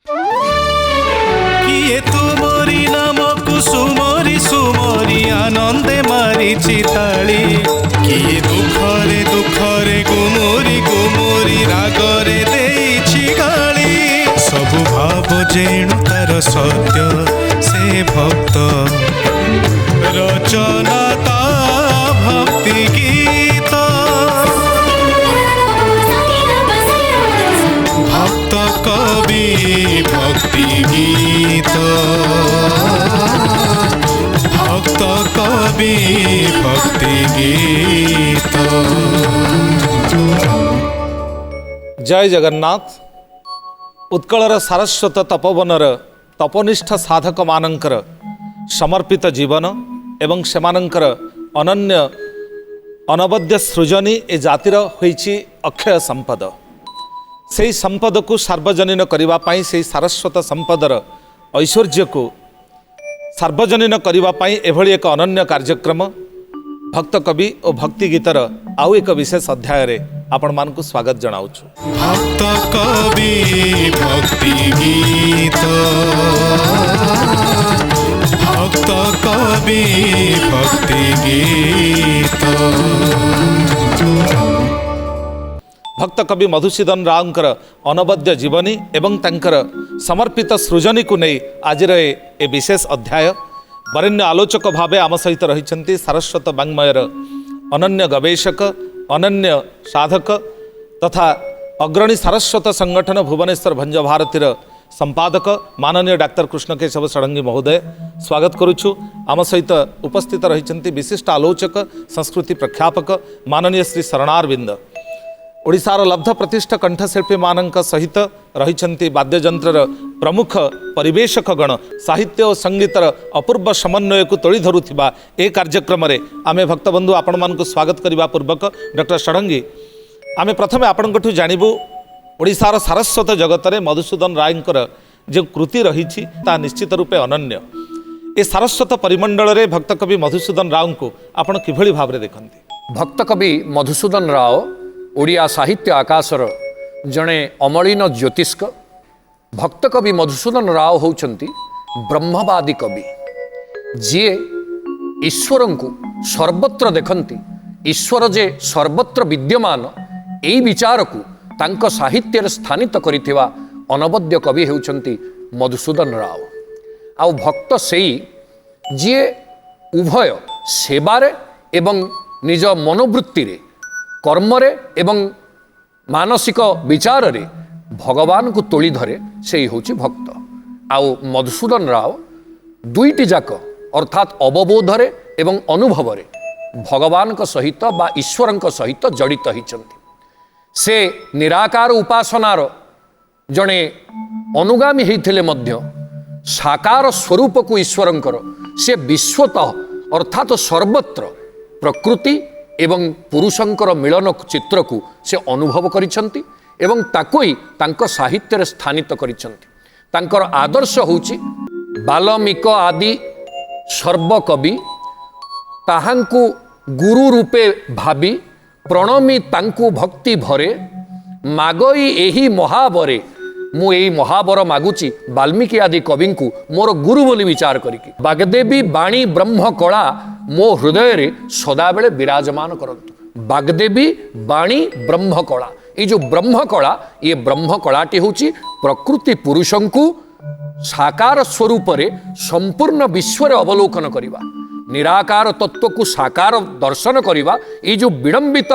किए तुमरी नाम कुसुमरी सुमरी आनंदे मारिछि ताली किए दुखरे दुखरे गुमुरी गुमुरी रागरे देइछि गाली सबु भाव जेणु तार सत्य से भक्त रचना ता भक्ति गीत भक्त कवि भक्ति गीत भक्त कवि भक्ति गीत। जय जगन्नाथ। उत्कलर सारस्वत तपोवनर तपनिष्ठ साधक मानंकर समर्पित जीवन एवं सेमानंकर अनन्य अनवद्य सृजनी ए जातिर होइछि अक्षय संपद। सेही संपद को सार्वजनीन करिबा पाई सेही सारस्वत संपदर ऐश्वर्य को सार्वजनीन करिबा पाई एभली एक अनन्य कार्यक्रम भक्त कवि और भक्ति गीतर आउ एक विशेष अध्याय रे आपण मान को स्वागत जनाउछु। भक्त कवि भक्ति गीत भक्त कवि भक्ति गीत। भक्त कवि मधुसूदन रावंकर अनवद्य जीवनी एवं तंकर समर्पित सृजनी को नहीं आज ए विशेष अध्याय वरेण्य आलोचक भावे आम सहित रही सारस्वत वाङ्मयर अनन्य गवेषक अनन्य साधक तथा अग्रणी सारस्वत संगठन भुवनेश्वर भंज भारतीर संपादक माननीय डाक्टर कृष्णकेशव षडंगी महोदय स्वागत करुछु। आम सहित उपस्थित रही विशिष्ट आलोचक संस्कृति प्रख्यापक माननीय श्री शरणारविंद ओडिशार लब्ध प्रतिष्ठ कंठशिल्पी मानक सहित रही वाद्ययंत्र प्रमुख परिवेशक गण साहित्य और संगीतर अपूर्व समन्वय को तोली धरुथिबा ए कार्यक्रम रे आमे भक्तबंधु आपण मानक स्वागत करिबा पूर्वक डॉक्टर षडंगी आमे प्रथमे आपणकठू जानिबु ओडिशार सारस्वत जगत रे मधुसूदन रायंकर जो कृति रही ता निश्चित रूपे अनन्य। ए सारस्वत परिमंडल रे भक्त कवि मधुसूदन राव को आपण किभली भाव देखती? भक्त कवि मधुसूदन राव ओडिया साहित्य आकाशर जड़े अमलिन ज्योतिष्क। भक्त कवि मधुसूदन राव होउछंती ब्रह्मवादी कवि जीए ईश्वर को सर्वत्र देखती ईश्वर जे सर्वत्र विद्यमान एई विचार को तांको साहित्य स्थानित करिथिबा अनवद्य कवि होउछंती मधुसूदन राव। आउ भक्त सेई जीए उभय सेवारे एवं निज मनोवृत्ति रे कर्मरे एवं मानसिक विचार रे भगवान को तोली धरे से होची भक्त। आउ मधुसूदन राव दुईटी जाक अर्थात अवबोधरे एवं अनुभवरे भगवान को सहित बा ईश्वर को सहित जड़ित होइछंती। से निराकार उपासनार जड़े अनुगामी होइथिले मध्य साकार स्वरूप को ईश्वरंकर से विश्वतः अर्थात सर्वत्र प्रकृति एवं पुरुषंकर मिलन चित्र को से अनुभव करिछंती एवं ताकोई तांको साहित्य स्थानित करिछंती। तांकर आदर्श होउची बाल्मीक आदि सर्वकवि ताहांकु गुरु रूपे भाबी प्रणमी तांकु भक्ति भरे मागई एही महाबरे मु एही महाबर मागुची वाल्मीकि आदि कवि को मोर गुरु बोली विचार करिकी बागदेवी बाणी ब्रह्म कला मो हृदय रे सदा बेले विराजमान करंतु। बागदेवी बाणी ब्रह्म कला ये जो ब्रह्म कला ये ब्रह्म कलाटी होची प्रकृति पुरुषं को साकार स्वरूप रे संपूर्ण विश्व रे अवलोकन करिबा निराकार तत्व को साकार दर्शन करिबा ये जो विडंबित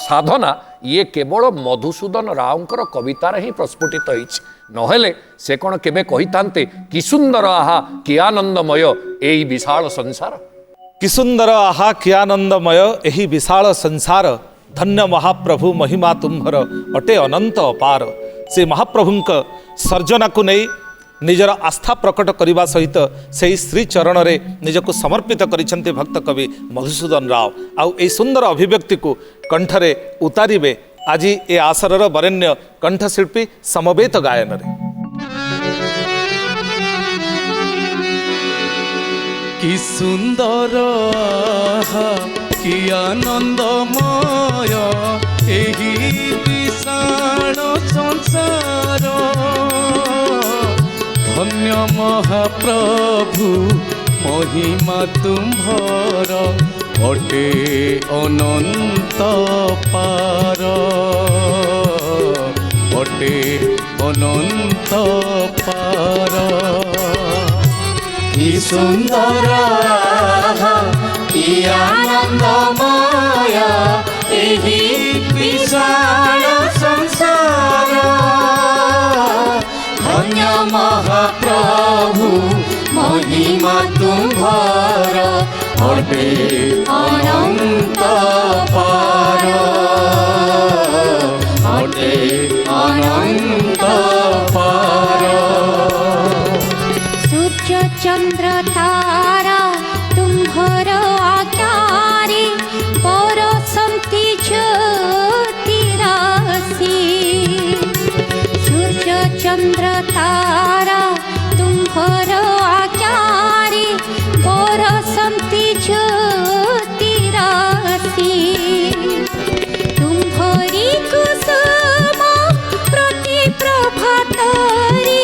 साधना ये केवल मधुसूदन रावंकर कवितार ही प्रस्फुटित होइछि। नहेले से कौन केबे कहितांते कि सुंदर आहा कि आनंदमय एई विशाल संसार। कि सुंदर आहा कि आनंदमय एही विशाल संसार धन्य महाप्रभु महिमा तुम्हर अटे अनंत अपार। से महाप्रभुंक सर्जना को नहीं निजर आस्था प्रकट करने सहित से श्री चरण रे निजको समर्पित करिसेंते भक्त कवि मधुसूदन राव। आउ ए सुंदर अभिव्यक्ति को कंठरे उतारिबे आज ए आसरर वरेण्य कंठशिल्पी समवेत गायन रे। कि सुंदर आहा कि आनंदमय एही विशाल संसार धन्य महाप्रभु महिमा तुम्भर अटे अनंत पार अटे अनंत पार कि सुंदर कि आनंदमय एही विशाल संसार धन्य महाप्रभु महिमा तुम्हार अटे अनंत पार अटे अनंत पार सूर्य चंद्र तारा तुम्हार आज्ञारे बरसंती ज्योति राशि सूर्य चंद्र तारा तुम्हार आज्ञारे बरसंती ज्योति राशि तुम्हारी कुसुम प्रति प्रभातरे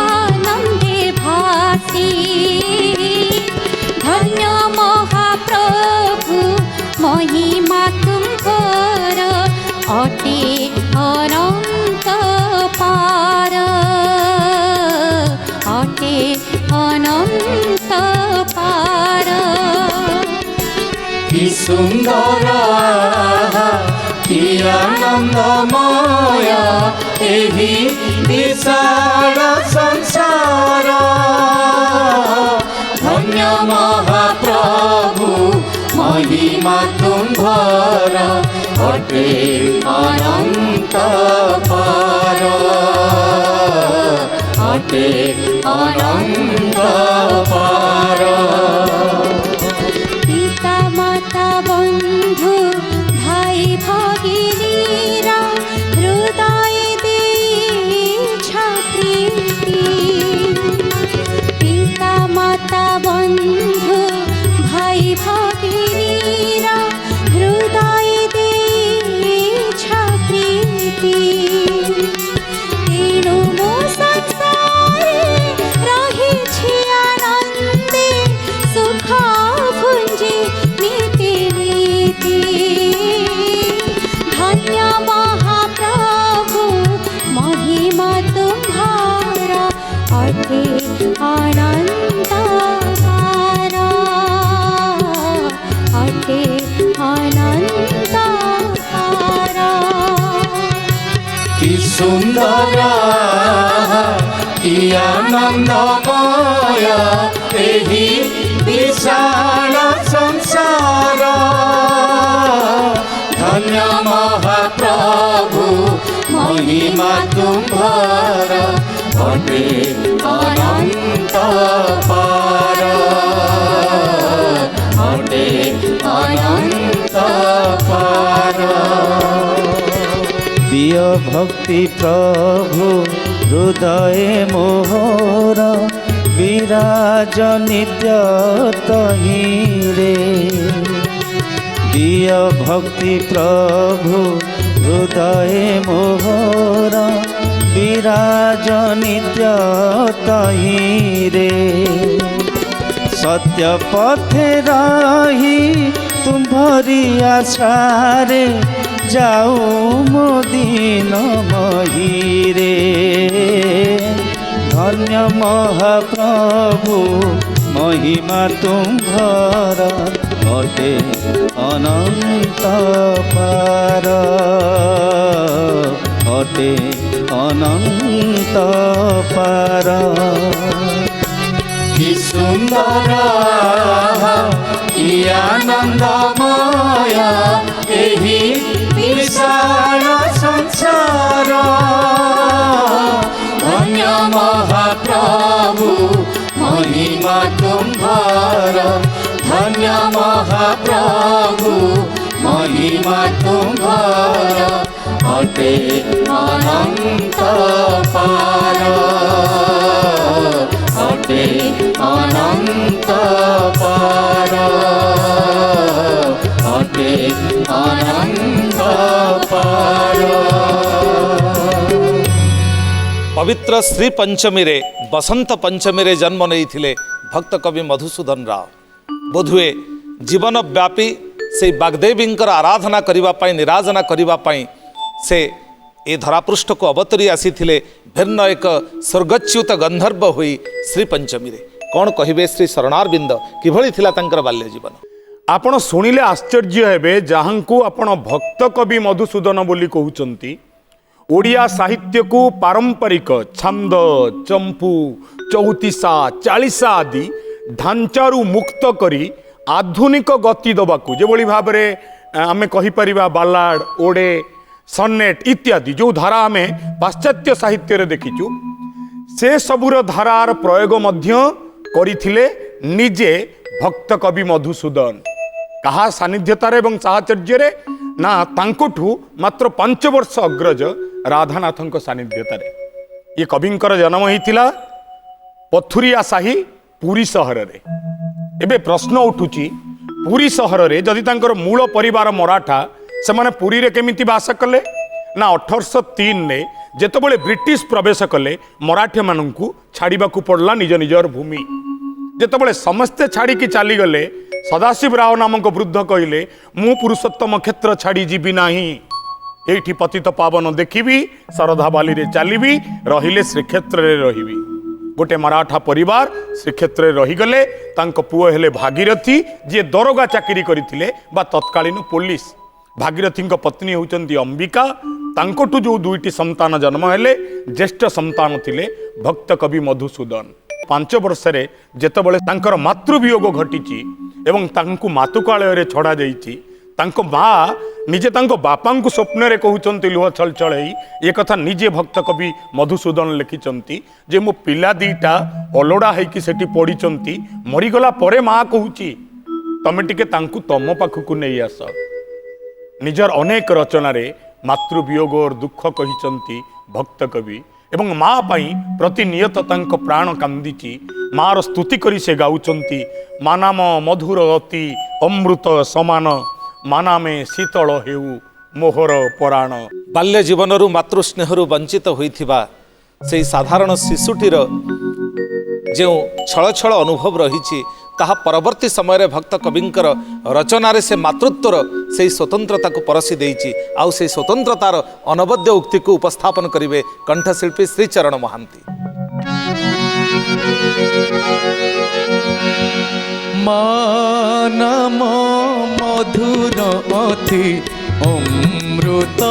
आनंदे भासी धन्य महाप्रभु महिमा तुम्हार अटे अनंत पार अटे अनंत पार कि सुंदर कि आनंदमय एही विशाल संसार धन्य महाप्रभु महिमा तुम्हार अटे अनंत पार अटे अनंत पार पिता माता बंधु भाई भगिनीरा हृदय दे छात्रीति पिता माता बंधु भाई भगिनीरा हृदय दे छात्रीति तेणु मो संसारे रहिछि आनंदे सुख भुंजे नीति नीति धन्य महाप्रभु महिमा तुम्हार अटे अनंत पार अटे अनंत पार कि सुंदर कि आनंदमय एही विशाल संसार धन्य महाप्रभु महिमा तुम्हार अटे अनंत पार अटे अनंत पार दिय भक्ति प्रभु हृदय मोहर विराज नित्य तहिरे दिय भक्ति प्रभु हृदय मोहर विराज नित्य तहिरे सत्य पथे रही तुम्हारी आशारे जाऊ मो दिन महीरे धन्य महाप्रभु महिमा तुम्हार अटे अनंत पार अटे अनंत पार कि सुंदर कि आनंदमय एही विशाल संसार धन्य महाप्रभु महिमा तुम्हार धन्य महाप्रभु महिमा तुम्हार अटे अनंत पार अटे अनंत पार अटे अनंत पार। पवित्र श्री पंचमी रे बसंत पंचमी रे जन्म नहीं भक्त कवि मधुसूदन राव। बोधुए जीवन व्यापी से बागदेवी आराधना करने निराजना करने से ए धरापृष्ठ को अवतरी आसी भिन्न एक स्वर्गच्युत गंधर्व हुई श्री पंचमी रे। कौन कहिबे श्री शरणारविंद किभଳି थिला तांकर बाल्य जीवन। आपण शुणिले आश्चर्य हेबे जहां को आपण भक्त कवि मधुसूदन बोली कहउचंती। ओडिया साहित्य को पारंपरिक छंद चंपू चौतीसा चालीसा आदि ढांचारू मुक्त करी आधुनिक गति दबाकू जेभଳି भाबरे आमे कहि परिबा बालाड ओडे सन्नेट इत्यादि जो धारा आमे पाश्चात्य साहित्य रे देखिचु से सबुर धारार प्रयोग मध्य करिथिले निजे भक्त कवि मधुसूदन। कहा सानिध्यतार एवं साहचर्य रे ना तांकोठू मात्र 5 वर्ष अग्रज राधानाथଙ୍କ सानिध्यतारे। ये कविंकर जन्म होइतिला पथुरिया साही पुरी सहर रे। एबे प्रश्न उठुची पुरी सहर रे जदि तांकर मूल परिवार मराठा से माने पुरी रे केमिति वास कले ना 1803 ने जेतबेले ब्रिटिश प्रवेश कले मराठी माननकू छाड़ीबाकू पड़ला निज निजर भूमि। जेतबेले समस्ते छाड़ी की चली गले सदाशिव राव नामक वृद्ध कहले मु पुरुषोत्तम क्षेत्र छाड़ी जीवी नाही एठी पतित पावन देखिबी शरधा बाली रे चलीबी रहिले श्रीक्षेत्र रे रहिबी। गोटे मराठा परिवार श्रीक्षेत्र रे रहीगले तांको पुओ हेले भागीरथी जे दरोगा चाकरी करिथिले बा तत्कालीन पुलिस। भागीरथी पत्नी होउचंती अंबिका। तांकोटू जो 2टी संतान जन्म हेले ज्येष्ठ संतान थिले भक्त कवि मधुसूदन। 5 वर्षरे जेतबेले तांकर मातृवियोग घटिची एवं तांकु मातुकालय रे छड़ा जाईची तांको माँ निजे तांको बापांकु स्वप्न रे कहउचंती लुह छल छलई ये कथा निजे भक्त कवि मधुसूदन लिखिचंती जे मो पिला दीटा अलोड़ा हेकी सेठी पड़ीचंती मरीगला परे माँ कहूची तमे टिके तांकु तम पाखकु नहीं आस। निजर अनेक रचना रे मातृवियोग और दुख कहिचंती भक्त कवि एवं माँ पाई प्रतिनियत तांको प्राण कांदीची मार स्तुति करी से गाउचंती मा नाम मधुर अति अमृत समान मानामे शीतल हेउ मोहर पराण। बाल्य जीवनरू मातृस्नेहरु वंचित होइथिबा से साधारण शिशुटीर जो छल छल अनुभव रही ताहा परवर्ती समय भक्त कविंकर रचनारे से मातृत्वर से स्वतंत्रता को परसी देइछि। आउ से स्वतंत्रतार अनवद्य उक्ति को उपस्थापन करिवे कंठशिल्पी श्रीचरण महांती। मानम मधुर अति अमृत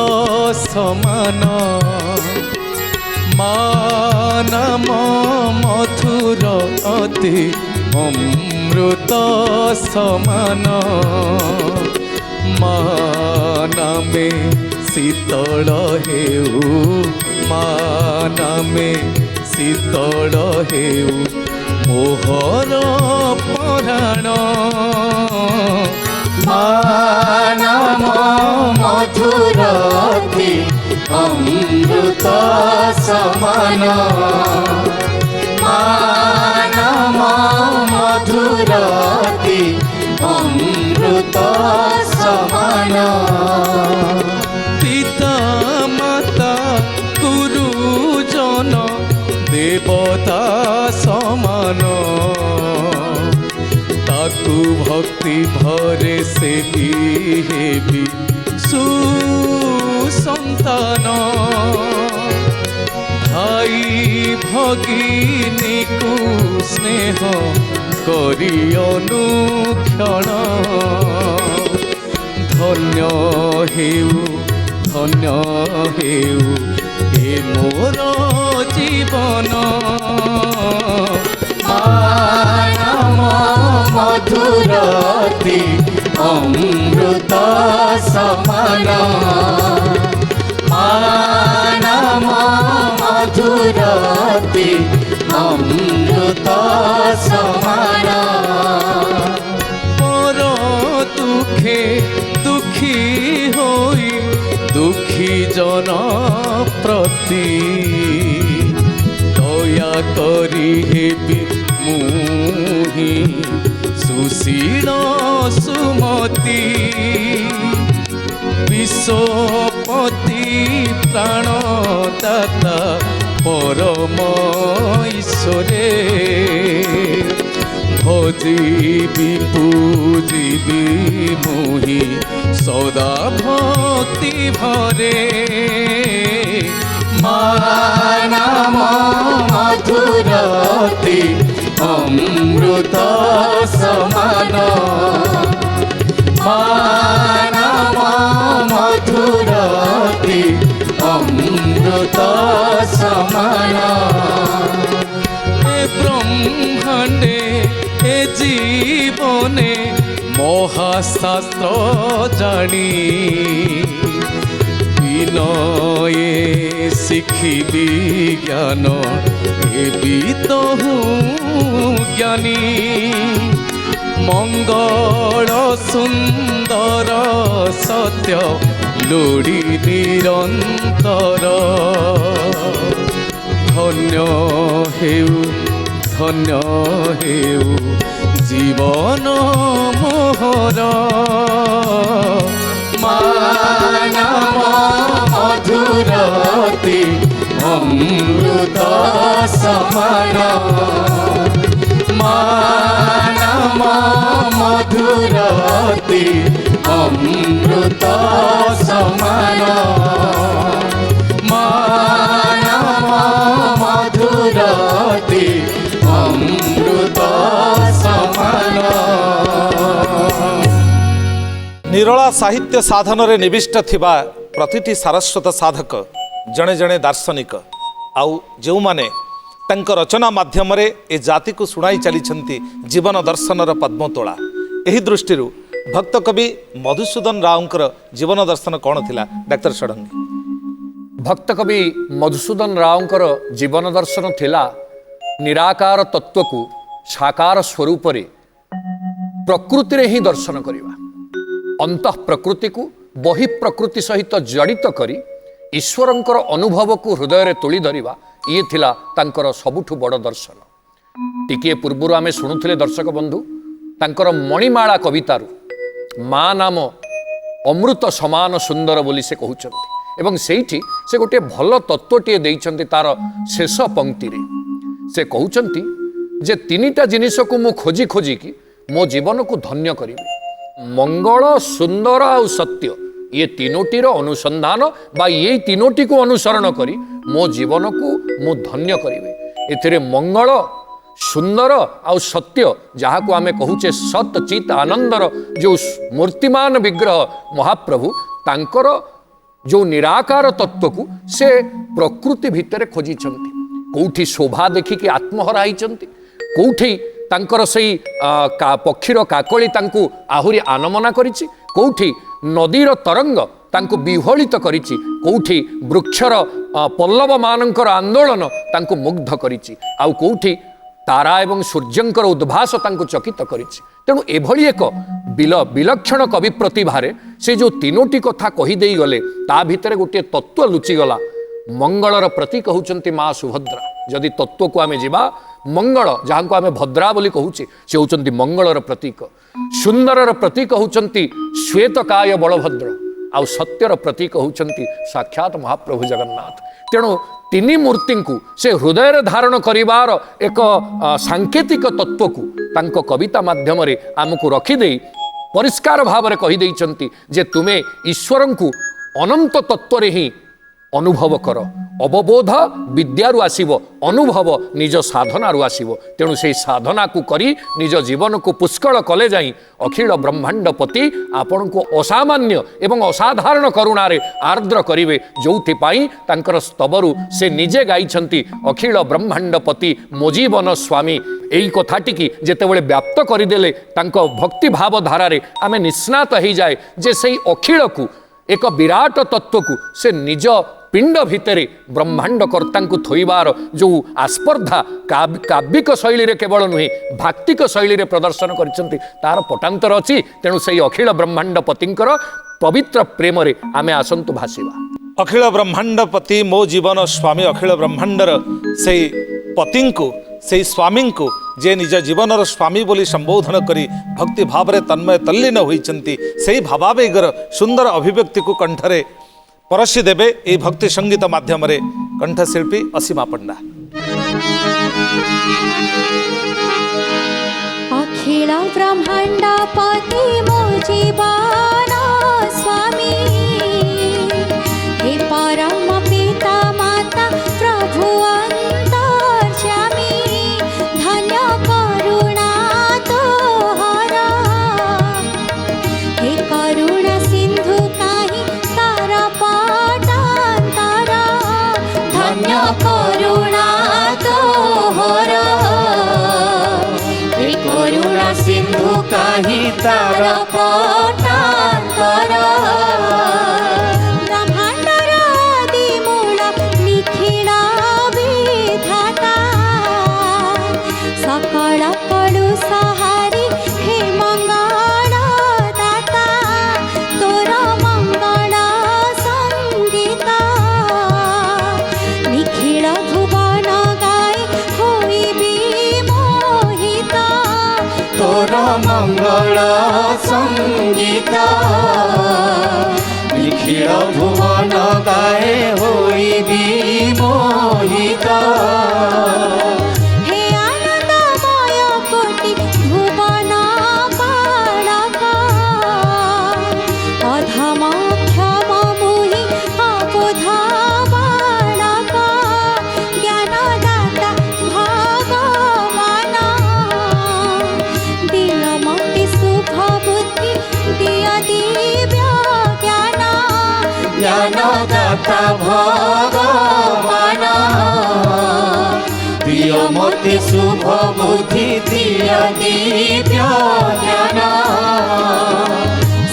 समान मानम मधुर अति अमृत समान मानमे शीतल हेउ मानमे शीतल हेउ मोहर पराण मानम मधुर अति अमृत समान मानम मधुर अति अमृत समान पिता माता गुरुजन देवता समान ताकु भक्ति भरे से भी सुसंतान भाई भगिनी को स्नेह करी अनुक्षण धन्य हेउ ए मोर जीवन मानम मधुर अति अमृत समान मानम मधुर अति अमृत समान पर दुखे दुखी होई दुखी जन प्रति दया करी हेबी मुहि सुशील सुमति विश्वपति प्राणदाता परम ईश्वरे भजिबी पूजिबी मुहि सदा भक्ति भरे नाम मधुरति अमृत समान नाम मधुरति अमृत समान ए ब्रह्मांडे ए जीवने महाशास्त्र जानी विनये शिखिबी ज्ञान हेबी तो ज्ञानी मंगल सुंदर सत्य लोड़ी निरंतर धन्य हेउ जीवन मोहर नाम मधुरति अमृत समान नाम मधुरति अमृत समान नाम मधुरति अमृत समान निरोला साहित्य साधन रे निविष्ट थिबा प्रतिटी सारस्वत साधक जड़े जड़े दार्शनिक आउ जो माने तंक रचना माध्यम रे ए जाति को शुणाई चली जीवन दर्शनर पद्मतोला एही दृष्टि भक्त कवि मधुसूदन रावकर जीवन दर्शन कौन थिला डाक्टर षडंगी? भक्त कवि मधुसूदन रावकर जीवन दर्शन थिला निराकार तत्व को साकार स्वरूप रे प्रकृति रे ही दर्शन करिवा अंतः प्रकृति को बहि प्रकृति सहित जड़ित करी ईश्वरंकर अनुभव को हृदय रे तोली धरिवा ये थिला तांकर सबुठु बड़ दर्शन। टिके पूर्वर आमे शुणुथिले दर्शक बंधु तांकर मणिमाला कवितारू माँ नाम अमृत समान सुंदर बोली से कहउचंती एवं सेठी से गोटे भल तत्वटीए देइचंती तार शेष पंक्ति रे से कहउचंती जे तीनिटा जिनिस को मु खोजी खोजी की मो जीवन को धन्य करिबे मंगल सुंदर आउ सत्य ये तीनोटीर अनुसंधान बा ये तीनोटी को अनुसरण करी मो जीवन को मु धन्य करिबे एथिरे मंगल सुंदर आउ सत्य जहाँ को आमे कहूचे सत चित आनंदर जो मूर्तिमान विग्रह महाप्रभु तांकर जो निराकार तत्व को से प्रकृति भितर खोजी कौठी शोभा देखिकी आत्महरा होइचंती कौठी तांकर सही पक्षीर काकली तांकु आहुरी आनमना करिछि कौठी नदीर तरंग तांकु विह्वलित करिछि कौठी वृक्षर पल्लव मानकर आंदोलन तांकु मुग्ध करिछि आउ कौठी तारा एवं सूर्यंकर उद्भास तांकु चकित करिछि तेणु एभली एक विलक्षण कवि प्रतिभारे से जो तीनोटी कथा कही देई गले ता भितरे गोटे तत्व लुचि गला मंगलर प्रतीक होउचंती माँ सुभद्रा जदि तत्व को आमे जीवा मंगल जहाँ को आमे भद्रा बोली कहूचे से होउचंती मंगलर प्रतीक सुंदरर प्रतीक होउचंती श्वेतकाय बलभद्र आउ सत्यर प्रतीक होउचंती साक्षात महाप्रभु जगन्नाथ तेणु तीनी मूर्ति को से हृदय धारण करिवार एक सांकेतिक तत्व को तांको कविता माध्यम रे आमको रखिदे परिष्कार भाव में कही देइचंती जे तुमे ईश्वर को अनंत तत्व रे ही अनुभव कर अवबोध विद्यारु आसीबो अनुभव निज साधनारु आसीबो तेणु से साधना को करी निज जीवन को पुष्कल कले जाई अखिल ब्रह्मांडपति आपण को असामान्य एवं असाधारण करुणारे आर्द्र करिवे जोथि पाई तांकर स्तबरु से निजे गाइछंती अखिल ब्रह्मांडपति मो जीवन स्वामी एई कथाटी की जेतेबेले व्याप्त करिदेले तांको भक्ति भाव धारारे आमे निस्नात हो जाए जे सेई अखिल को एक विराट तत्व को से निज पिंड भितर ब्रह्मांड कर्ता थोइबार जो आस्पर्धा काव्यिक शैली रे केवल नुहे भाक्तिक शैली रे प्रदर्शन करिसंती तार पटांतर अछि तेणु से अखिल ब्रह्मांडपतिंकर पवित्र प्रेम रे आमे आसंतु भासिबा अखिल ब्रह्मांडपति मो जीवन स्वामी अखिल ब्रह्मांडर से पति को से स्वामी को जे निज जीवनर स्वामी बोली संबोधन करी भक्ति भाव रे तन्मय तल्लीन होइचंती से भावावेगर सुंदर अभिव्यक्ति को कंठरे परसी देबे ए भक्ति संगीत माध्यम रे कंठशिल्पी असीमा पंडा। अखिल ब्रह्मांड पति मो जीवन स्वामी हे परम पिता माता प्रभु अंतर्यामी धन्य करुणा तोहर हे करुणा सिंधु काहि तार पटांतर धन्य करुणा तोहर करुणा सिंधु काहि तार पटांतर ब्रह्मांडर आदि मूल निखिल विधाता सकल कलु सहारी हे मंगल दाता तोर मंगल संगीत निखिल भुवन गाय होइबी मोहित तोर मंगल संगीत निखिल भुवन गाए होइबी मोहित हे आनंदमय कोटि भुवन बालक अधम क्षम मुहि अबोध बालक ज्ञानदाता भगवान दिय मति शुभ बुद्धि दिय दिव्य ज्ञान ज्ञानदाता भगवान दिय मते शुभ बुद्धि दिय दिव्य ज्ञान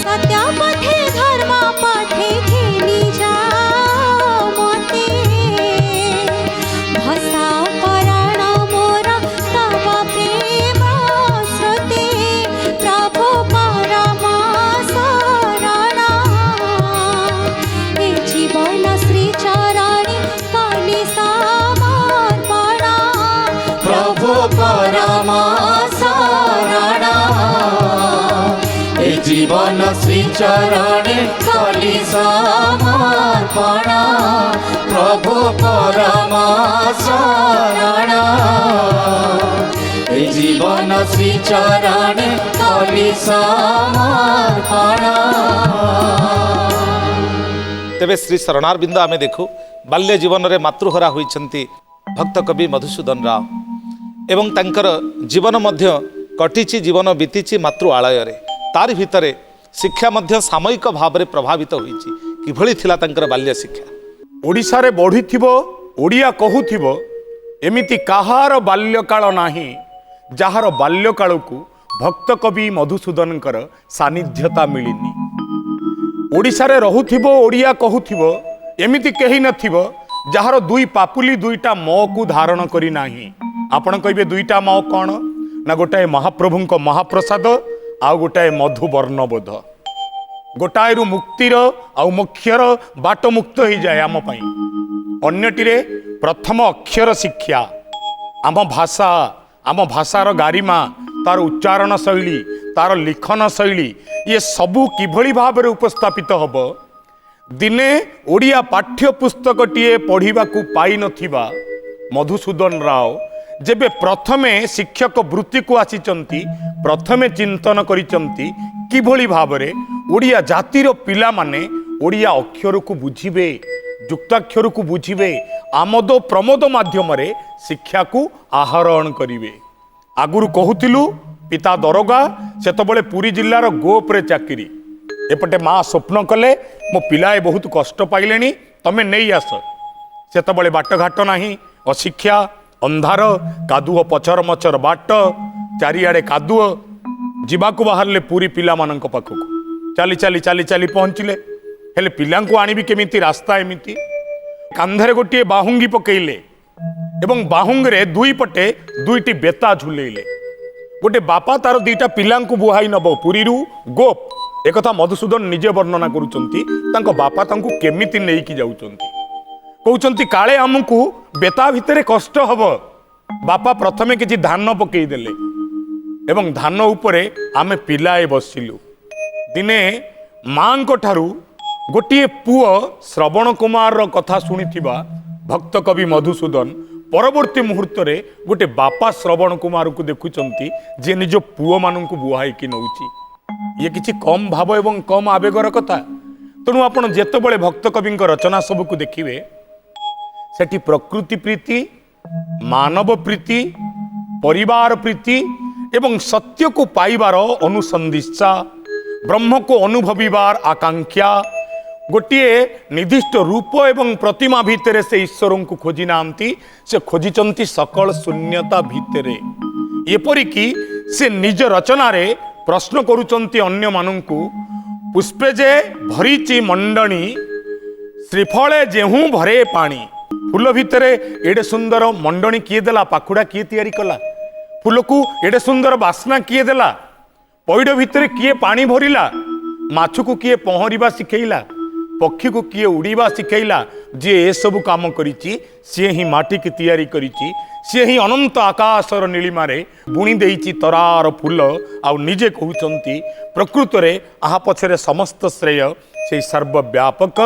सत्य पथे धर्म पथे घेनी जा मते भसा पराण मोर तव प्रेम श्रुति प्रभु परम शरण हे जीवन श्री चरणी कलि समर्पण प्रभु परम शरण ए जीवन श्री चरणे कलि समर्पण प्रभु परम शरण ए जीवन श्री चरणे कलि समर्पण तेबे श्री शरणारविंद आमे देखू बाल्य जीवन में मातृहरा होइछंती भक्त कवि मधुसूदन राव एवं तांकर जीवन मध्य कटिची जीवन बीतीची मातृ आलय रे तारि भितरे शिक्षा मध्य सामयिक भाव में प्रभावित होइछि किभଳି थिला तांकर बाल्य शिक्षा। ओडिशा रे बढ़िथिबो ओडिया कहूथिबो एमिति काहार बाल्यकाल नाही जाहार बाल्यकालकु भक्त कवि मधुसूदनकर सानिध्यता मिलिनी। ओडिशा रे रहुथिबो ओडिया कहूथिबो एमिति केही नथिबो ଯାହାର ଦୁଇ ପାପୁଲି ଦୁଇଟା ମକୁ ଧାରଣ କରି ନାହିଁ। ଆପଣ କହିବେ ଦୁଇଟା ମ କ'ଣ ନା ଗୋଟାଏ ମହାପ୍ରଭୁଙ୍କ ମହାପ୍ରସାଦ ଆଉ ଗୋଟାଏ ମଧୁ ବର୍ଣ୍ଣବୋଧ। ଗୋଟାଏରୁ ମୁକ୍ତିର ଆଉ ମୋକ୍ଷର ବାଟ ମୁକ୍ତ ହେଇଯାଏ ଆମ ପାଇଁ। ଅନ୍ୟଟିରେ ପ୍ରଥମ ଅକ୍ଷର ଶିକ୍ଷା ଆମ ଭାଷାର ଗାରିମା ତାର ଉଚ୍ଚାରଣ ଶୈଳୀ ତାର ଲିଖନ ଶୈଳୀ ଇଏ ସବୁ କିଭଳି ଭାବରେ ଉପସ୍ଥାପିତ ହେବ। ଦିନେ ଓଡ଼ିଆ ପାଠ୍ୟପୁସ୍ତକଟିଏ ପଢ଼ିବାକୁ ପାଇନଥିବା ମଧୁସୂଦନ ରାଓ ଯେବେ ପ୍ରଥମେ ଶିକ୍ଷକ ବୃତ୍ତିକୁ ଆସିଛନ୍ତି ପ୍ରଥମେ ଚିନ୍ତନ କରିଛନ୍ତି କିଭଳି ଭାବରେ ଓଡ଼ିଆ ଜାତିର ପିଲାମାନେ ଓଡ଼ିଆ ଅକ୍ଷରକୁ ବୁଝିବେ ଯୁକ୍ତାକ୍ଷରକୁ ବୁଝିବେ ଆମୋଦ ପ୍ରମୋଦ ମାଧ୍ୟମରେ ଶିକ୍ଷାକୁ ଆହରଣ କରିବେ। ଆଗରୁ କହୁଥିଲୁ ପିତା ଦରୋଗା ସେତେବେଳେ ପୁରୀ ଜିଲ୍ଲାର ଗୋପରେ ଚାକିରି एपटे माँ स्वप्न कले मो पिलाए बहुत कष्ट पाइले तमें नहीं आस सेतबले बाटघाट नहीं अशिक्षा अंधार कादुओ पचर मचर बाट चारिआडे कादुओ जीवाकू बाहरले पूरी पिला मानक पाखक चली चली चली चली पहुँचले हेले पिलांकु आनिबी केमिति रास्ता एमिति कांधरे गोटे बाहुंगी पकेइले एवं बाहुंगरे दुई पटे दुईटी बेता झुलेइले गोटे बापा तार दुईटा पिलांकु बुहाई नब पुरीरू गोप एक मधुसूदन निजे वर्णना करुचंती तांको बापा तांको केमिति नेइकी जाउचंती कहउचंती काळे हमकु बेता भितरे कष्ट हब बापा प्रथमे किछि धान पकेई देले एवं धान उपरे आमे पिलाए बसिलु दिने मांको ठारू गोटिए पुओ श्रवण कुमार रो कथा सुनिथिबा भक्त कवि मधुसूदन परवर्ती मुहूर्त रे गोटे बापा श्रवण कुमार को देखुचंती जे निज पुओ मानू बुहाई कि नौची ये किसी कम भाव एवं कम आवेगर कथा। तेणु आपण जेतबेले भक्त कवि रचना सबको देखिए सेठी प्रकृति प्रीति, मानव प्रीति, परिवार प्रीति एवं सत्य को पाइबार अनुसंधित्सा, ब्रह्म को अनुभविबार आकांक्षा, गोटे निर्दिष्ट रूप एवं प्रतिमा भितर से ईश्वर को खोजी नांती, से खोजिचंती सकल शून्यता भितर। एपरिकी से निज रचना रे प्रश्न करुचंती अन्य मानू पुष्पे जे भरीची मंडणी श्रीफले जेहू भरे पानी। फूल भितर एडे सुंदर मंडणी किए देला, पाखुड़ा किए तैयारी कला, फूल को एडे सुंदर बास्ना किए देला, पैड भितर किए पानी भरिला, माछ को किए पहरिबा शिखैला, पक्षी को किए उड़ीबा शिखैला। जे ए सब काम करिछि से ही माटी की तैयारी करिछि, से ही अनंत आकाशर नीलिमारे बुणी देइछि तरार फूल। आ निजे कहउचंती प्रकृत रे आहा पछरे समस्त श्रेय से सर्वव्यापक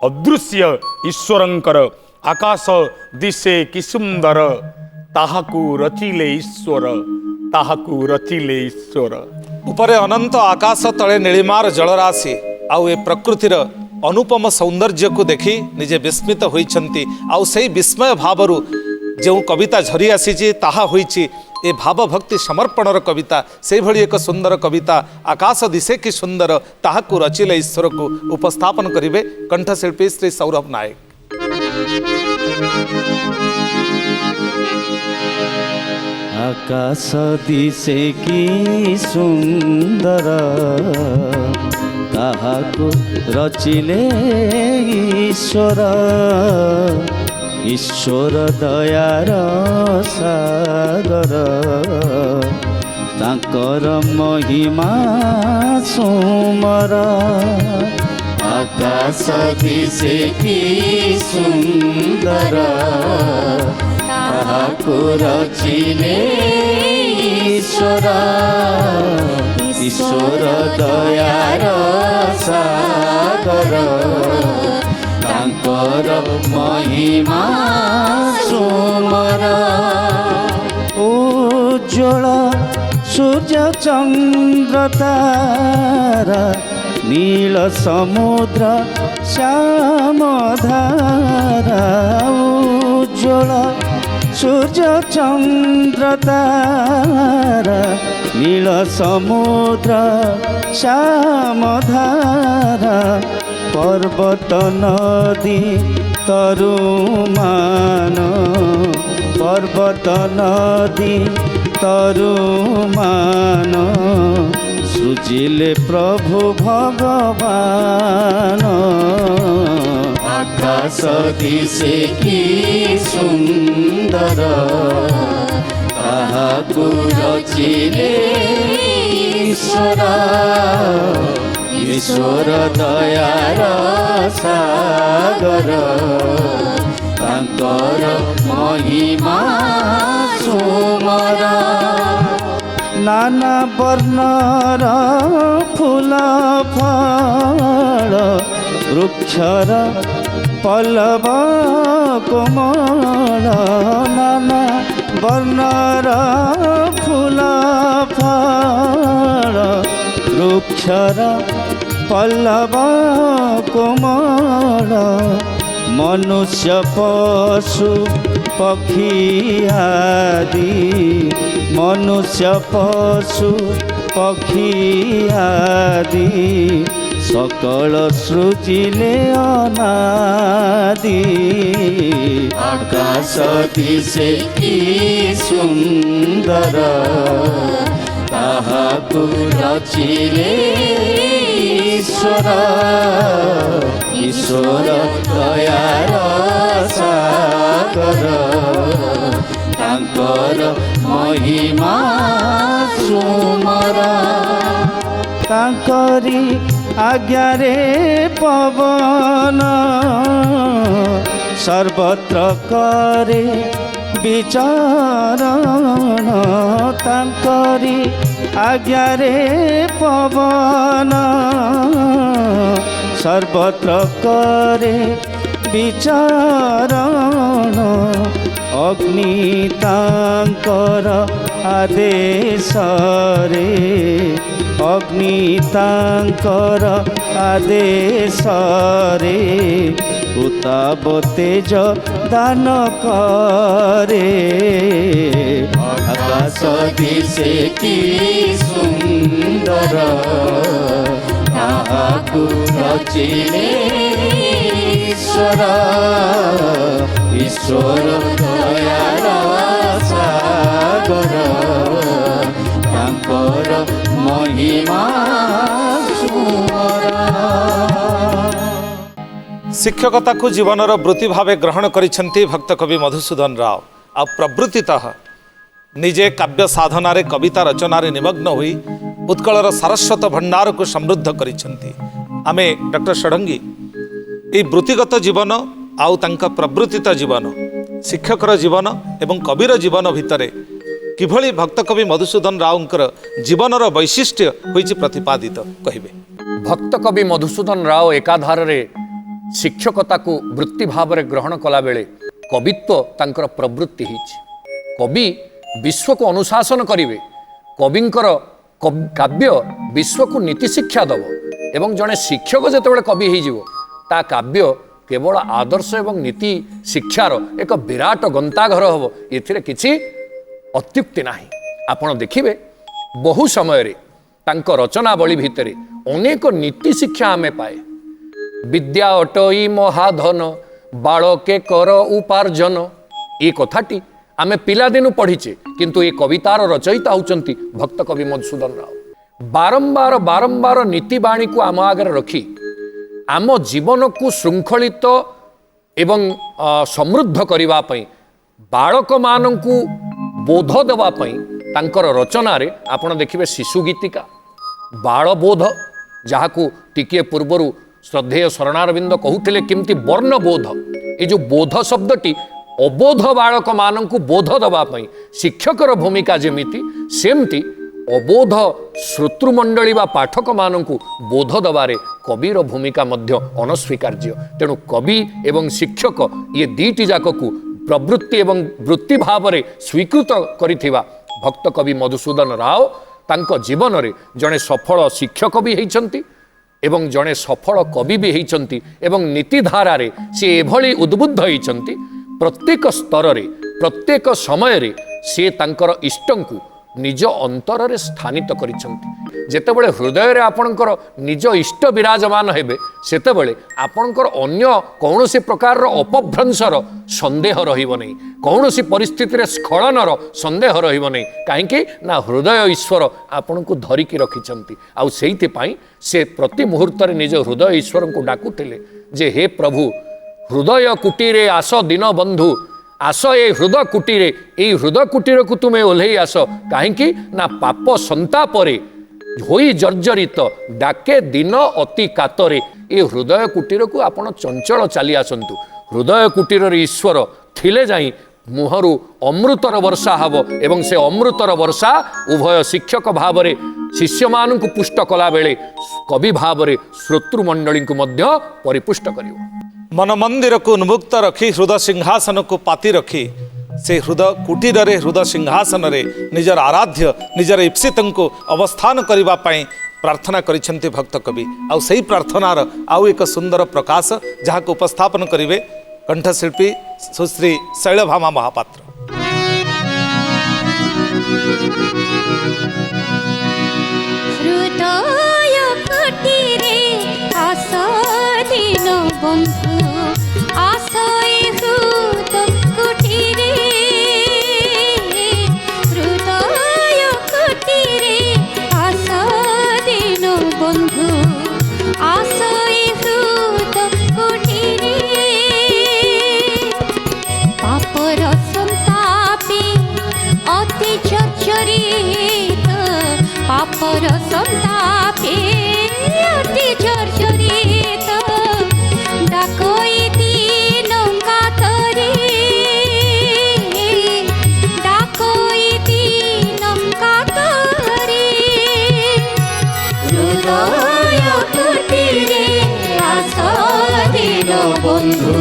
अदृश्य ईश्वरंकर। आकाश दिशे कि सुंदर, ताहाकू रचिले ईश्वर, ताहाकू रचिले ईश्वर। उपरे अनंत आकाश तले नीलिमार जलराशि आउ ए प्रकृतिर अनुपम सौंदर्य को देखी निजे विस्मित होइछंती। आउ सेही विस्मय भावरु जो कविता झरी आसी ताहा होइछि ए भाव भक्ति समर्पणर कविता। से भली एक सुंदर कविता आकाश दिशे कि सुंदर, ताहाकू रचिले ईश्वर को उपस्थापन करिवे कंठशिल्पी श्री सौरभ नायक। आकाश दिशे कि सुंदर, ताहाकू रचिले ईश्वर। ईश्वर दयार सागर, तांकर महिमा सुमर। आकाश दिशे कि सुंदर, ताहाकू रचिले ईश्वर। ईश्वर दयार सागर, तांकर महिमा सुमर। उज्ज्वल सूर्य चंद्र तारा, नील समुद्र श्याम धारा। उज्ज्वल सूर्य चंद्र तारा, नील समुद्र श्याम धारा। पर्वत नदी तरुमान, पर्वत नदी तरुमान। सृजिले प्रभु भगवान। आकाश दिशे कि सुंदर, ताहाकू रचिले ईश्वर। ईश्वर दयार सागर, तांकर महिमा सुमर। नाना वर्णर फूल फल, वृक्षर पल्लव कोमल। नाना वर्णर फूल फल, वृक्षर पल्लव कोमल। मनुष्य पशु पक्षी आदि, मनुष्य पशु पक्षी आदि। सकल सृजिले अनादि। आकाश दिशे कि सुंदर, ताहाकू रचिले ईश्वर। ईश्वर दयार सागर, तांकर महिमा सुमर। तांकरी आज्ञारे पवन, सर्वत्र करे विचरण। तांकरी आज्ञारे पवन, सर्वत्र करे ବିଚରଣ ଅଗ୍ନି ତାଙ୍କର ଆଦେଶରେ ଅଗ୍ନି ତାଙ୍କର ଆଦେଶରେ ଉତ୍ତାପ ତେଜ ଦାନ କରେ ଆକାଶ ଦିଶେ କି ସୁନ୍ଦର ତାହାକୁ ରଚିଲେ ଈଶ୍ୱର ଈଶ୍ୱର ଦୟାର ସାଗର ତାଙ୍କର ମହିମା ସୁମରା। ଶିକ୍ଷକତାକୁ ଜୀବନର ବୃତ୍ତି ଭାବେ ଗ୍ରହଣ କରିଛନ୍ତି ଭକ୍ତ କବି ମଧୁସୂଦନ ରାଓ। ଆଉ ପ୍ରବୃତ୍ତିତଃ ନିଜେ କାବ୍ୟ ସାଧନାରେ କବିତା ରଚନାରେ ନିମଗ୍ନ ହୋଇ ଉତ୍କଳର ସାରସ୍ୱତ ଭଣ୍ଡାରକୁ ସମୃଦ୍ଧ କରିଛନ୍ତି। ଆମେ ଡକ୍ଟର ଷଡ଼ଙ୍ଗୀ এই ବୃତ୍ତିଗତ ଜୀବନ ଆଉ ତାଙ୍କ ପ୍ରବୃତ୍ତିତ ଜୀବନ, ଶିକ୍ଷକର ଜୀବନ ଏବଂ କବିର ଜୀବନ ଭିତରେ କିଭଳି ଭକ୍ତ କବି ମଧୁସୂଦନ ରାଓଙ୍କର ଜୀବନର ବୈଶିଷ୍ଟ୍ୟ ହୋଇଛି ପ୍ରତିପାଦିତ କହିବେ। ଭକ୍ତ କବି ମଧୁସୂଦନ ରାଓ ଏକାଧାରରେ ଶିକ୍ଷକତାକୁ ବୃତ୍ତି ଭାବରେ ଗ୍ରହଣ କଲାବେଳେ କବିତ୍ୱ ତାଙ୍କର ପ୍ରବୃତ୍ତି ହେଇଛି। କବି ବିଶ୍ୱକୁ ଅନୁଶାସନ କରିବେ, କବିଙ୍କର କାବ୍ୟ ବିଶ୍ୱକୁ ନୀତି ଶିକ୍ଷା ଦେବ ଏବଂ ଜଣେ ଶିକ୍ଷକ ଯେତେବେଳେ କବି ହେଇଯିବ ତା କାବ୍ୟ କେବଳ ଆଦର୍ଶ ଏବଂ ନୀତି ଶିକ୍ଷାର ଏକ ବିରାଟ ଗନ୍ତାଘର ହେବ, ଏଥିରେ କିଛି ଅତ୍ୟୁକ୍ତି ନାହିଁ। ଆପଣ ଦେଖିବେ ବହୁ ସମୟରେ ତାଙ୍କ ରଚନାବଳୀ ଭିତରେ ଅନେକ ନୀତି ଶିକ୍ଷା ଆମେ ପାଏ। ବିଦ୍ୟା ଅଟଇ ମହାଧନ ବାଳକେ କର ଉପାର୍ଜନ, ଏ କଥାଟି ଆମେ ପିଲାଦିନୁ ପଢ଼ିଛେ, କିନ୍ତୁ ଏ କବିତାର ରଚୟିତା ହେଉଛନ୍ତି ଭକ୍ତ କବି ମଧୁସୂଦନ ରାଓ। ବାରମ୍ବାର ବାରମ୍ବାର ନୀତିବାଣୀକୁ ଆମ ଆଗରେ ରଖି ଆମ ଜୀବନକୁ ଶୃଙ୍ଖଳିତ ଏବଂ ସମୃଦ୍ଧ କରିବା ପାଇଁ, ବାଳକମାନଙ୍କୁ ବୋଧ ଦେବା ପାଇଁ ତାଙ୍କର ରଚନାରେ ଆପଣ ଦେଖିବେ ଶିଶୁ ଗୀତିକା, ବାଳବୋଧ, ଯାହାକୁ ଟିକିଏ ପୂର୍ବରୁ ଶ୍ରଦ୍ଧେୟ ଶରଣାରବିନ୍ଦ କହୁଥିଲେ କେମିତି ବର୍ଣ୍ଣବୋଧ, ଏ ଯେଉଁ ବୋଧ ଶବ୍ଦଟି ଅବୋଧ ବାଳକମାନଙ୍କୁ ବୋଧ ଦେବା ପାଇଁ ଶିକ୍ଷକର ଭୂମିକା ଯେମିତି, ସେମିତି ଅବୋଧ ଶ୍ରୋତୃମଣ୍ଡଳୀ ବା ପାଠକମାନଙ୍କୁ ବୋଧ ଦେବାରେ କବିର ଭୂମିକା ମଧ୍ୟ ଅନସ୍ୱୀକାର୍ଯ୍ୟ। ତେଣୁ କବି ଏବଂ ଶିକ୍ଷକ ଇଏ ଦୁଇଟି ଯାକକୁ ପ୍ରବୃତ୍ତି ଏବଂ ବୃତ୍ତି ଭାବରେ ସ୍ୱୀକୃତ କରିଥିବା ଭକ୍ତ କବି ମଧୁସୂଦନ ରାଓ ତାଙ୍କ ଜୀବନରେ ଜଣେ ସଫଳ ଶିକ୍ଷକ ବି ହେଇଛନ୍ତି ଏବଂ ଜଣେ ସଫଳ କବି ବି ହେଇଛନ୍ତି ଏବଂ ନୀତିଧାରାରେ ସେ ଏଭଳି ଉଦ୍ବୁଦ୍ଧ ହେଇଛନ୍ତି, ପ୍ରତ୍ୟେକ ସ୍ତରରେ ପ୍ରତ୍ୟେକ ସମୟରେ ସେ ତାଙ୍କର ଇଷ୍ଟଙ୍କୁ ନିଜ ଅନ୍ତରରେ ସ୍ଥାନିତ କରିଛନ୍ତି। ଯେତେବେଳେ ହୃଦୟରେ ଆପଣଙ୍କର ନିଜ ଇଷ୍ଟ ବିରାଜମାନ ହେବେ ସେତେବେଳେ ଆପଣଙ୍କର ଅନ୍ୟ କୌଣସି ପ୍ରକାରର ଅପଭ୍ରଂଶର ସନ୍ଦେହ ରହିବ ନାହିଁ, କୌଣସି ପରିସ୍ଥିତିରେ ସ୍ଖଳନର ସନ୍ଦେହ ରହିବ ନାହିଁ। କାହିଁକି ନା ହୃଦୟ ଈଶ୍ୱର ଆପଣଙ୍କୁ ଧରିକି ରଖିଛନ୍ତି। ଆଉ ସେଇଥିପାଇଁ ସେ ପ୍ରତି ମୁହୂର୍ତ୍ତରେ ନିଜ ହୃଦୟ ଈଶ୍ୱରଙ୍କୁ ଡାକୁଥିଲେ ଯେ ହେ ପ୍ରଭୁ, ହୃଦୟ କୁଟୀରେ ଆସ ଦୀନ ବନ୍ଧୁ, ଆସ ଏ ହୃଦ କୁଟୀରେ, এই ହୃଦ କୁଟୀରକୁ ତୁମେ ଓହ୍ଲେଇ ଆସ। କାହିଁକି ନା ପାପ ସନ୍ତାପରେ ହୋଇ ଜର୍ଜରିତ ଡାକେ ଦିନ ଅତି କାତରେ। ଏ ହୃଦୟ କୁଟୀରକୁ ଆପଣ ଚଞ୍ଚଳ ଚାଲି ଆସନ୍ତୁ। ହୃଦୟ କୁଟୀରରେ ଈଶ୍ୱର ଥିଲେ ଯାଇ ମୁହଁରୁ ଅମୃତର ବର୍ଷା ହେବ ଏବଂ ସେ ଅମୃତର ବର୍ଷା ଉଭୟ ଶିକ୍ଷକ ଭାବରେ ଶିଷ୍ୟମାନଙ୍କୁ ପୁଷ୍ଟ କଲାବେଳେ କବି ଭାବରେ ଶ୍ରୋତୃମଣ୍ଡଳୀଙ୍କୁ ମଧ୍ୟ ପରିପୁଷ୍ଟ କରିବ। मन मंदिर को उन्मुक्त रखी हृदय सिंहासन को पाति रखी से हृदय कुटीर रे हृदय सिंहासन रे निजर आराध्य निजर इप्सित को अवस्थान करने प्रार्थना करिसेंति भक्त कवि। आउ सही प्रार्थनार आउ एक सुंदर प्रकाश जहाँ को उपस्थापन करिवे कंठशिल्पी सुश्री शैलभामा महापात्र। हृदय कुटीरे आस दीन बंधु, आस ए हृद कुटीरे, हृदय कुटीरे आस दीन बंधु, आस ए हृद कुटीरे। पापर संतापे अति जर्जरित, पापर संतापे अति जर्जरित डाकोई दीन कातरे, डाकोई दीन कातरे। हृदय कुटीरे आस दीन बंधु,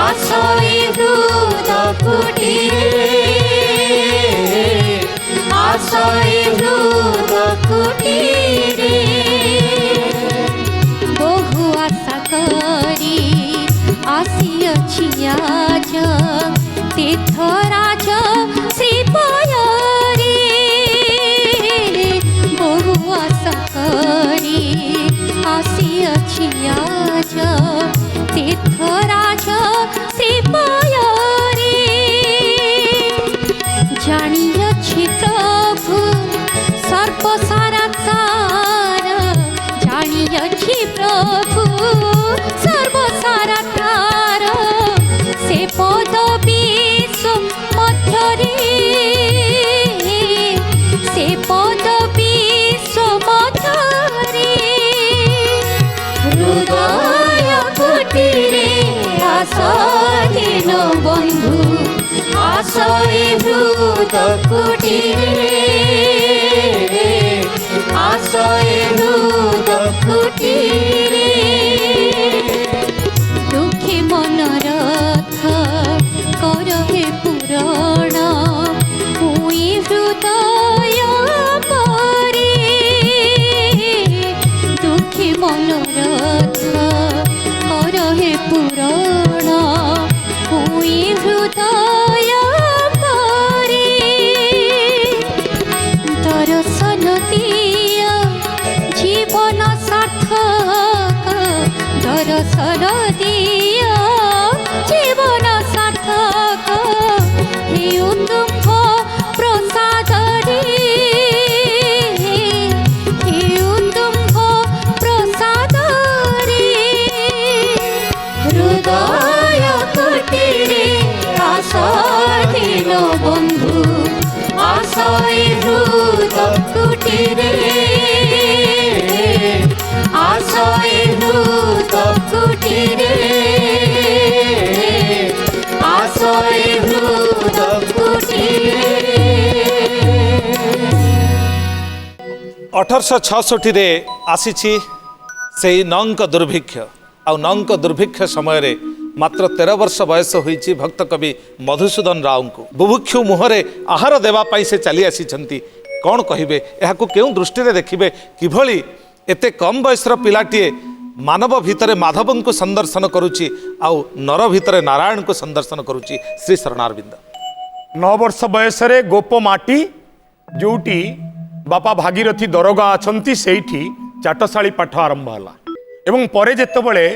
आशय हृद कुटीरे आशय हृद कुटीरे बहु आशा करी आसिअछि आज तीर्थराज श्रीपयरे बहु आशा करी आसिअछि आज तीर्थराज श्रीपयरे जानिअछि प्रभु सर्वसारा तार जानिअछि प्रभु सर्वसारा तार से पद विश्व मध्यरे से पद विश्व मध्यरे हृदय कुटीरे आसदीन बंधु आशय हृद कुटीरे आशय हृद कुटीरे दुखी मनरथ कर हे पुराण पुई हृदय परे दुखी मनरथ कर हे पुराण पुई हृदय परे दर्शन दिया जीवन सार्थक दर्शन दिया जीवन सार्थक हे उदुम्भ प्रसाद हे उदुम्भ प्रसाद हृदय कुटीरे आसदीन बंधु आशय हृद कुटीरे आशय हृद कुटीरे आशय हृद कुटीरे 1866 आसीछि सेई नंक दुर्भिक्ष आ नंक दुर्भिक्ष समय रे मात्र 13 वर्ष बयस होईछि भक्त कवि मधुसूदन राव को बुभुक्षु मुहरे आहार देवा पाई से चली आसीछंती कौन कहिबे एहाकु केउ दृष्टि रे देखिबे किभली एते कम बयसर पिलाटीए मानव भितरे माधव को संदर्शन करुछि आउ नर भितरे नारायण को संदर्शन करुछि श्री शरणारविंद 9 वर्ष बयस गोप माटी जोटी बापा भागीरथी दरोगा अछंती सेठी चाटशाली पाठ आरंभ होला एवं परे जेतेबेले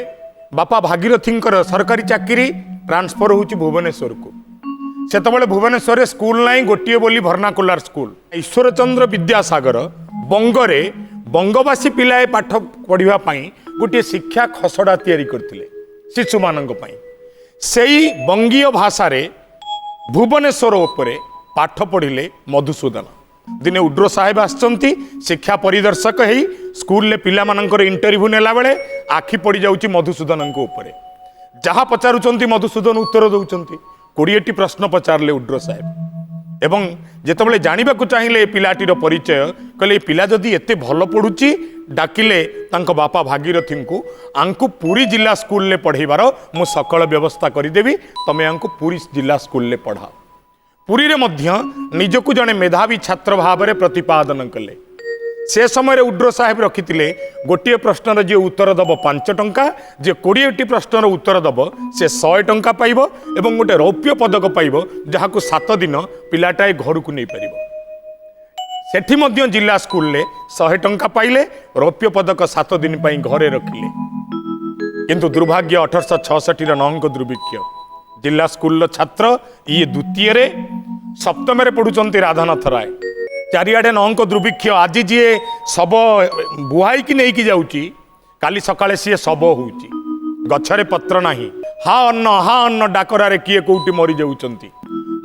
बापा भागीरथींकर सरकारी चाकरी ट्रांसफर होउची भुवनेश्वर को सेतेबेले भुवनेश्वर रे स्कूल नाही गोटिए बोली भर्नाकुलर स्कूल ईश्वरचंद्र विद्यासागर बंगरे बंगवासी पिलाए पाठ पढ़िबा पई गोटिए शिक्षा खसड़ा तैयारी करथिले शिशु मानक पई सेई बंगीय भाषा रे भुवनेश्वर उपरे पाठ पढ़िले मधुसूदन दिने उड्र साहेब आसचंती शिक्षा परिदर्शक हेई स्कूल ले पिला मानकर इंटरव्यू नेला बेले आखि पड़ी जाउची मधुसूदन को ऊपर जहाँ पचारुचंती मधुसूदन उत्तर दउचंती 20टी प्रश्न पचारले उड्र साहेब एवं जेतेबेले जानिबा को चाहिए ए पिलाटीर परिचय कहले पिला जदि एते भल पढ़ुची डाकिले तांको बापा भागीरथी को आंकु पुरी जिला स्कूल ले पढ़ेबार मु सकल व्यवस्था करदेवी तमे आंकु पुरी जिला स्कूल ले पढ़ाओ पुरी रे मध्य निजकु जने मेधावी छात्र भाव में प्रतिपादन कले से समय उड्र साहेब रखिथिले गोटे प्रश्नर जे उत्तर दब 5 टंका जे 20टी प्रश्नर उत्तर दब से 100 टंका पाइब एवं गोटे रौप्य पदक पाइब जहाकु 7 दिन पिलाटाए घर को नहीं पारिब सेठी मध्य जिला स्कूल ले 100 टंका पाइले रौप्य पदक 7 दिन पाई घरे रखिले किंतु दुर्भाग्य 1866 नंक दुर्भिक्ष जिला स्कूल छात्र ये द्वितीय रे सप्तम रे पढ़ुचंती राधानाथ राय चारिआडे नंक दुर्भिक्ष आज जी शब बुहाई की नहीं की जाऊची काली सकाळे सी शब होउची गछरे पत्र नाही हा अन्न डाकरारे किए कोउटी मरी जाउचंती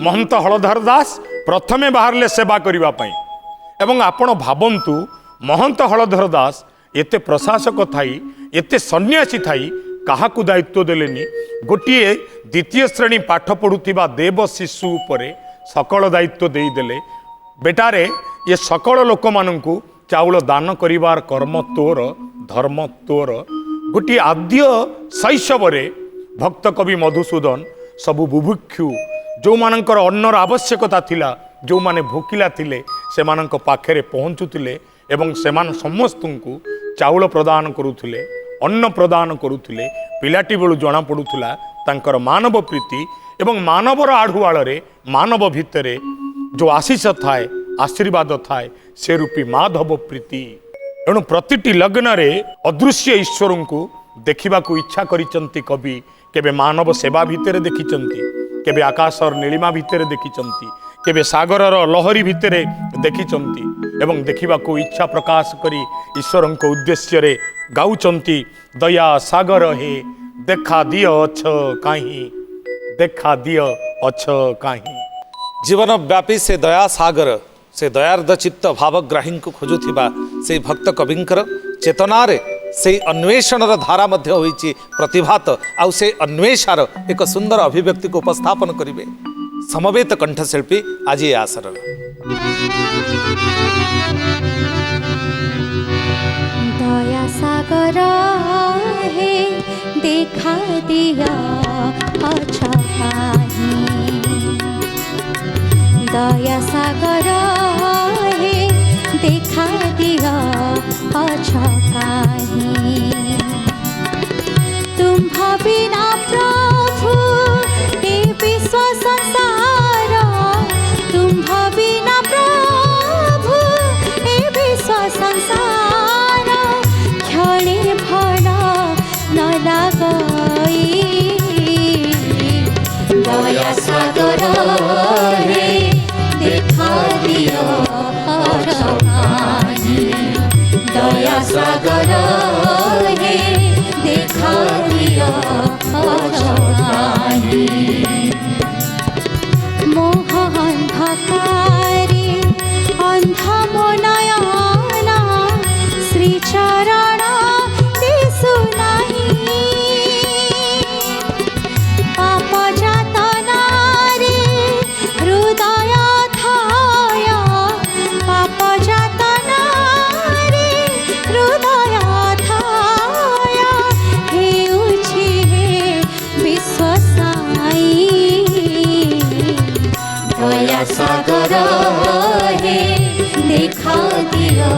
महंत हलधर दास प्रथमे बाहरले सेवा करिबा पई एवं आपण भाबंतु महंत हलधर दास एते प्रशासक थाई एते सन्यासी थाई काहाकू दायित्व देलेनी गोटिए द्वितीय श्रेणी पाठ पढ़ुथिबा देव शिशु उपरे सकल दायित्व देई देले बेटारे ये सकल लोक माननकू चाउल दान करिवार कर्म तोर धर्म तोर गोटिए आद्य शैशवरे भक्त कवि मधुसूदन सबु बुभुक्षु जो मानकर अन्नर आवश्यकता थिला जो माने भोकिला थिले से मानक पाखरे पहुँचुले एवं सेमान समस्तଙ୍କୁ चाउल प्रदान करुथिले अन्न प्रदान करुथिले पिलाटी बेलू जना पड़ुला तांकर मानव प्रीति एवं मानवर आढ़ुआଳରେ मानव भितरे जो आशीष थाए आशीर्वाद थाए से रूपी माधव प्रीति एणु प्रतिटी लग्न रे अदृश्य ईश्वर को देखा इच्छा करिसंती कवि केबे मानव सेवा भितर देखिचंती केबे आकाशर नीलिमा भितर देखिचंती केबे सागरर लहरी भितर देखिचंती एवं देखा इच्छा प्रकाश करी ईश्वर को उद्देश्य रे गाउचंती दया सागर हे देखा दिय अछ काहीं देखा दिय अछ काहीं। जीवन व्यापी से दया सागर से दयार्द चित्त भावग्राही को खोजुथिबा से भक्त कविंकर चेतनारे से अन्वेषणर धारा मध्य होईची प्रतिभात आउ से अन्वेषार एक सुंदर अभिव्यक्ति को उपस्थापन करिवे समवेत कंठशिल्पी आज ये आसर। दया सागर हे देखा दिया अच्छा काहीं दया सागर हे देखा दिया अच्छा काहीं तुम बिना प्रभु ए विश्व संसार तुम बिना प्रभु ए विश्व संसार क्षणे भल न लागई दया सागर हे देखा दिया अच्छा काहीं दया सागर हे देखा दिया अच्छा काहीं मोह अंधकारे अंध मोनयना श्री चरण दिसु नहीं पाप जातनारे हृदय थाय पाप जातनारे हृदय थाय हेउछि हे विश्व साई दया सागर हे देखा दिया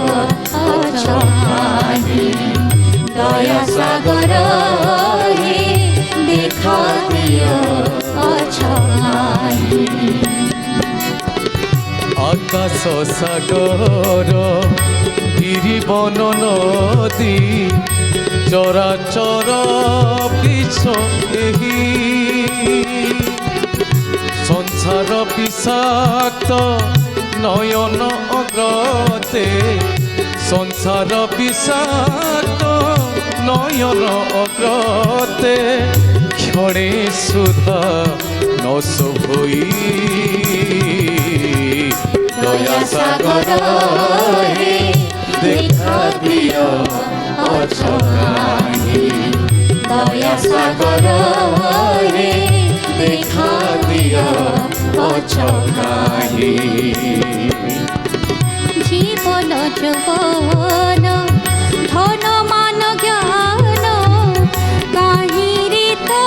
अच्छा काहीं दया सागर हे देखा दिया अच्छा काहीं आकाश सागर गिरिबन नदी चराचर बिछ एही संसार विषाक्त नयन अग्रते संसार विषाक्त नयन अग्रते क्षणे सुधा न शोभई दया सागर हे देखा दिया अच्छा काहीं दया सागर हे देखा दिया अच्छा काहीं जीवन जवन धन मान ज्ञान काहीं रे तो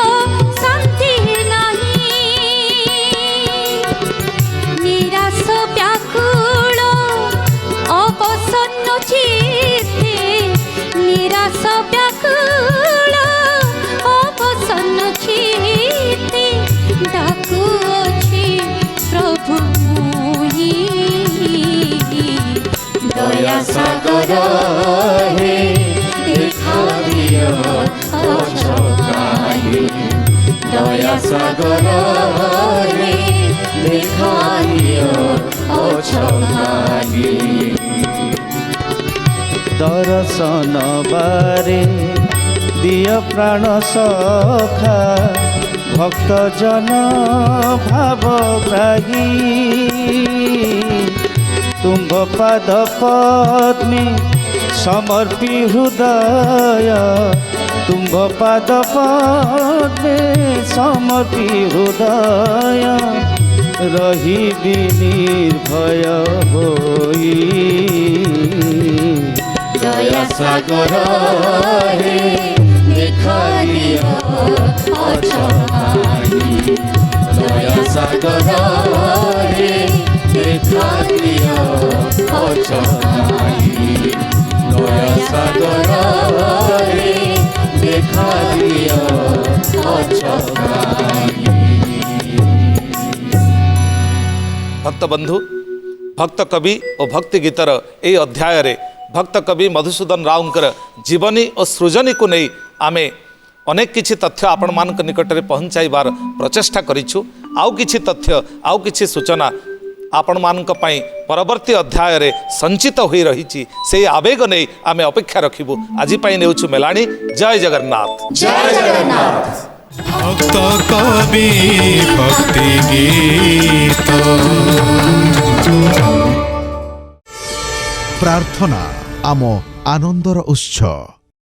शांति नहीं निराश व्याकुल अवसन्न चित्ते निराश व्याकुल अवसन्न चित्ते डाकुअछि प्रभु मुई दया सागर हे देखा दिया अच्छा काहीं दया सागर हे देखा दिया अच्छा काहीं दर्शन बारे दिय प्राण सखा भक्त जन भावग्राही तुम्भ पाद पद्मे समर्पी हृदय तुम्भ पाद पद्मे समर्पी हृदय रही निर्भय होई दया सागर हे देखा दियो अचकाई दया सागर रे देखा दियो अचकाई दया सागर रे देखा दियो अचकाई। भक्त बंधु भक्त कवि और भक्ति गीतर यही अध्याय रे भक्त कवि मधुसूदन राउंकर जीवनी और सृजनी को नहीं आमे अनेक किछि तथ्य आपण मान निकट में पहुँचाइबार प्रचेष्टा करिछु। आउ किछि तथ्य आउ किछि सूचना आपण मान परवर्ती अध्याय रे संचित होई रहिछि से आवेग नहीं आमे अपेक्षा रखिबु। आज पाई नेउछु मेलाणी। जय जगन्नाथ। जय जगन्नाथ। भक्त कवि भक्ति गीत प्रार्थना आम आनंदर उत्स।